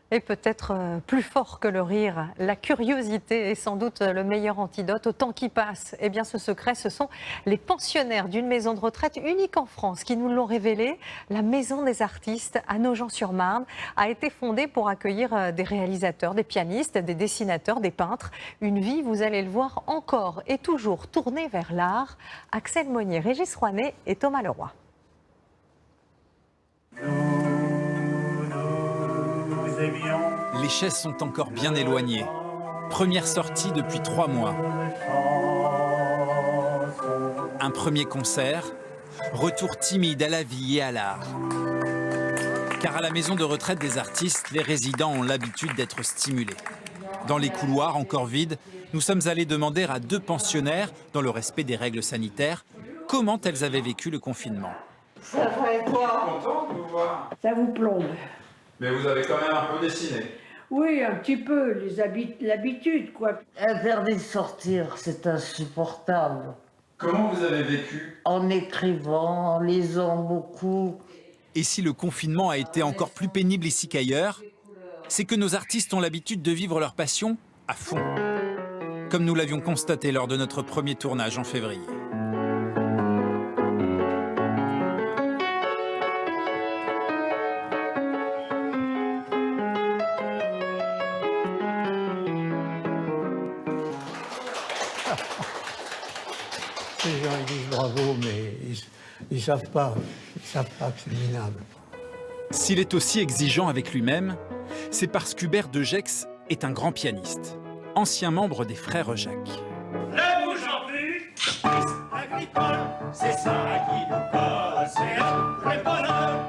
Et peut-être plus fort que le rire, la curiosité est sans doute le meilleur antidote au temps qui passe. Eh bien, ce secret, ce sont les pensionnaires d'une maison de retraite unique en France qui nous l'ont révélé. La Maison des Artistes à Nogent-sur-Marne a été fondée pour accueillir des réalisateurs, des pianistes, des dessinateurs, des peintres. Une vie, vous allez le voir, encore et toujours tournée vers l'art. Axel Monnier, Régis Rouanet et Thomas Leroy. Les chaises sont encore bien éloignées. Première sortie depuis 3 mois. Un premier concert, retour timide à la vie et à l'art. Car à la maison de retraite des artistes, les résidents ont l'habitude d'être stimulés. Dans les couloirs encore vides, nous sommes allés demander à 2 pensionnaires, dans le respect des règles sanitaires, comment elles avaient vécu le confinement. Ça va quoi? Contente de vous voir. Ça vous plombe. Mais vous avez quand même un peu dessiné. Oui, un petit peu, l'habitude, quoi. Interdit de sortir, c'est insupportable. Comment vous avez vécu? En écrivant, en lisant beaucoup. Et si le confinement a été encore plus pénible ici qu'ailleurs, c'est que nos artistes ont l'habitude de vivre leur passion à fond. Comme nous l'avions constaté lors de notre premier tournage en février. Les gens ils disent bravo, mais ils savent pas que c'est minable. S'il est aussi exigeant avec lui-même, c'est parce qu'Hubert de Gex est un grand pianiste, ancien membre des Frères Jacques. La bouche en vue, agricole, c'est ça qui nous colle, c'est un vrai bonheur.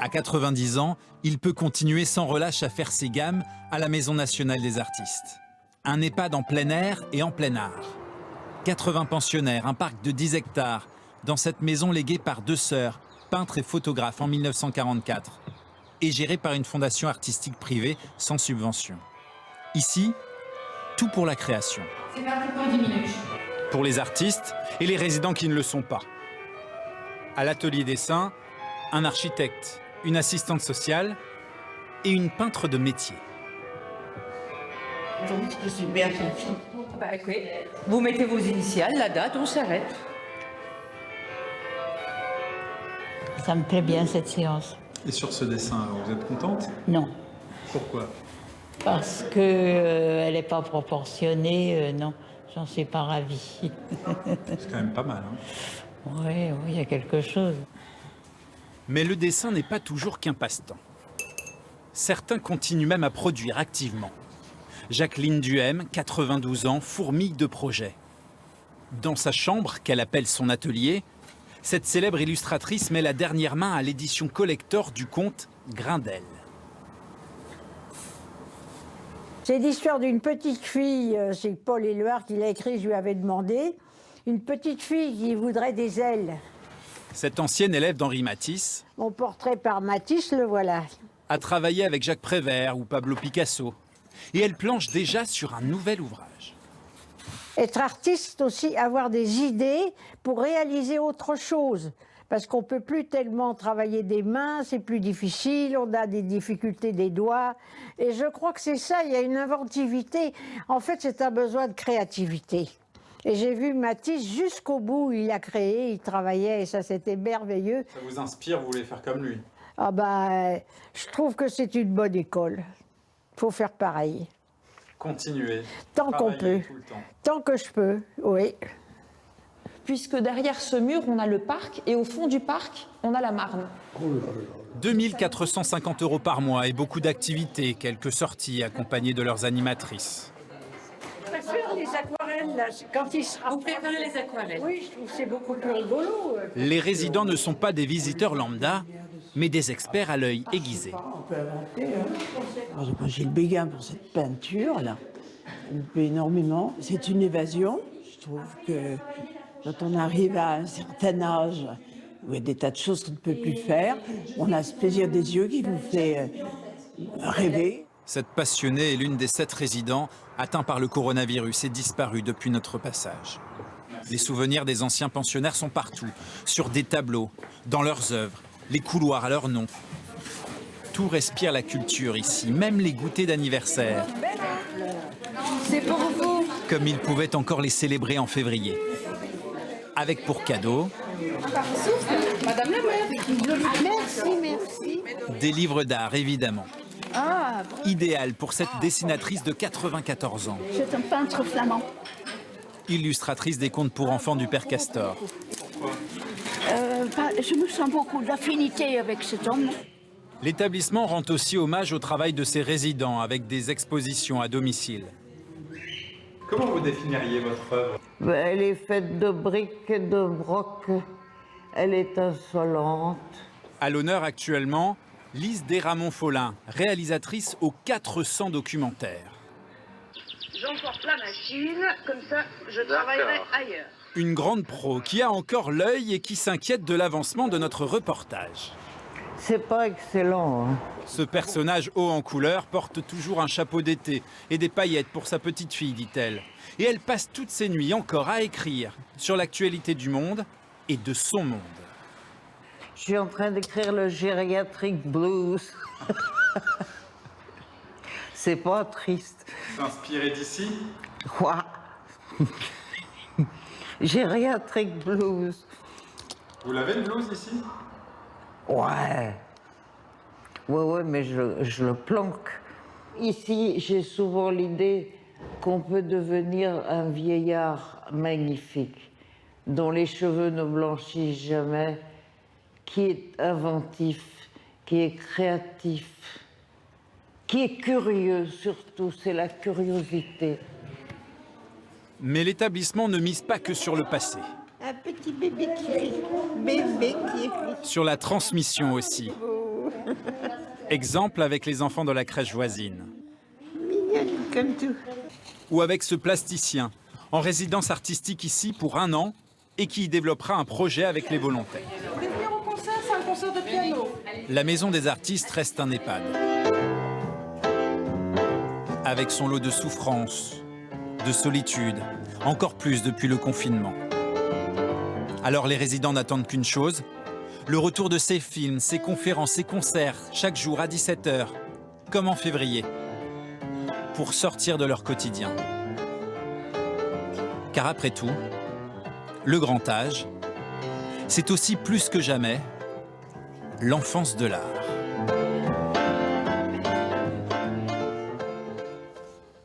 À 90 ans, il peut continuer sans relâche à faire ses gammes à la Maison nationale des artistes. Un EHPAD en plein air et en plein art. 80 pensionnaires, un parc de 10 hectares, dans cette maison léguée par 2 sœurs, peintres et photographes en 1944, et gérée par une fondation artistique privée sans subvention. Ici, tout pour la création. C'est parti pour 10 minutes. Pour les artistes et les résidents qui ne le sont pas. À l'atelier dessin, un architecte, une assistante sociale et une peintre de métier. Donc, je suis bien fille. Bah, écoutez, vous mettez vos initiales, la date, on s'arrête. Ça me plaît bien cette séance. Et sur ce dessin, alors, vous êtes contente? Non, Pourquoi? parce que elle n'est pas proportionnée, non, j'en suis pas ravie. C'est quand même pas mal. Hein. Oui, il y a quelque chose. Mais le dessin n'est pas toujours qu'un passe-temps. Certains continuent même à produire activement. Jacqueline Duhem, 92 ans, fourmille de projets. Dans sa chambre, qu'elle appelle son atelier, cette célèbre illustratrice met la dernière main à l'édition collector du conte Grindel. C'est l'histoire d'une petite fille, c'est Paul Éluard qui l'a écrit, je lui avais demandé. Une petite fille qui voudrait des ailes. Cette ancienne élève d'Henri Matisse Mon portrait par Matisse, le voilà. a travaillé avec Jacques Prévert ou Pablo Picasso. Et elle planche déjà sur un nouvel ouvrage. Être artiste aussi, avoir des idées pour réaliser autre chose. Parce qu'on ne peut plus tellement travailler des mains, c'est plus difficile, on a des difficultés des doigts. Et je crois que c'est ça, il y a une inventivité. En fait, c'est un besoin de créativité. Et j'ai vu Matisse jusqu'au bout, il a créé, il travaillait, et ça c'était merveilleux. Ça vous inspire, vous voulez faire comme lui? Ah ben, je trouve que c'est une bonne école. Il faut faire pareil. Continuez. Tant qu'on peut. Tout le temps. Tant que je peux, oui. Puisque derrière ce mur, on a le parc, et au fond du parc, on a la Marne. 2 450 € par mois et beaucoup d'activités, quelques sorties accompagnées de leurs animatrices. Je préfère les aquarelles, là, quand il sera... Vous préférez les aquarelles? Oui, je trouve que c'est beaucoup plus rigolo. Les résidents ne sont pas des visiteurs lambda, mais des experts à l'œil aiguisé. On peut inventer. Moi, j'ai le béguin pour cette peinture-là. On peut énormément. C'est une évasion. Je trouve que quand on arrive à un certain âge, où il y a des tas de choses qu'on ne peut plus faire, on a ce plaisir des yeux qui vous fait rêver. Cette passionnée est l'une des 7 résidents atteints par le coronavirus et disparue depuis notre passage. Les souvenirs des anciens pensionnaires sont partout, sur des tableaux, dans leurs œuvres, les couloirs à leur nom. Tout respire la culture ici, même les goûters d'anniversaire. C'est pour vous. Comme ils pouvaient encore les célébrer en février. Avec pour cadeau Madame la maire. Merci, merci. des livres d'art, évidemment. Ah, Idéal pour cette dessinatrice de 94 ans. c'est un peintre flamand. Illustratrice des contes pour enfants du Père Castor. Je me sens beaucoup d'affinité avec cet homme. L'établissement rend aussi hommage au travail de ses résidents avec des expositions à domicile. Comment vous définiriez votre œuvre? Elle est faite de briques et de broc. Elle est insolente. À l'honneur actuellement, Lise Desramont-Follin, réalisatrice aux 400 documentaires. J'emporte la machine, comme ça je travaillerai ailleurs. Une grande pro qui a encore l'œil et qui s'inquiète de l'avancement de notre reportage. C'est pas excellent. Hein. Ce personnage haut en couleur porte toujours un chapeau d'été et des paillettes pour sa petite fille, dit-elle. Et elle passe toutes ses nuits encore à écrire sur l'actualité du monde et de son monde. Je suis en train d'écrire le gériatric blues. C'est pas triste. S'inspirer d'ici? Quoi? Gériatric blues. Vous l'avez le blues ici? Ouais. Ouais, mais je le planque. Ici, j'ai souvent l'idée qu'on peut devenir un vieillard magnifique, dont les cheveux ne blanchissent jamais, qui est inventif, qui est créatif, qui est curieux surtout, c'est la curiosité. Mais l'établissement ne mise pas que sur le passé. Un petit bébé qui rit. Bébé qui rit. Sur la transmission aussi. Exemple avec les enfants de la crèche voisine. Mignonne comme tout. Ou avec ce plasticien, en résidence artistique ici pour 1 an et qui y développera un projet avec les volontaires. Vous voulez venir au concert? C'est un concert de piano. La maison des artistes reste un EHPAD. Avec son lot de souffrances, de solitude, encore plus depuis le confinement. Alors les résidents n'attendent qu'une chose, le retour de ces films, ces conférences, ces concerts, chaque jour à 17 h, comme en février, pour sortir de leur quotidien. Car après tout, le grand âge, c'est aussi plus que jamais l'enfance de l'art.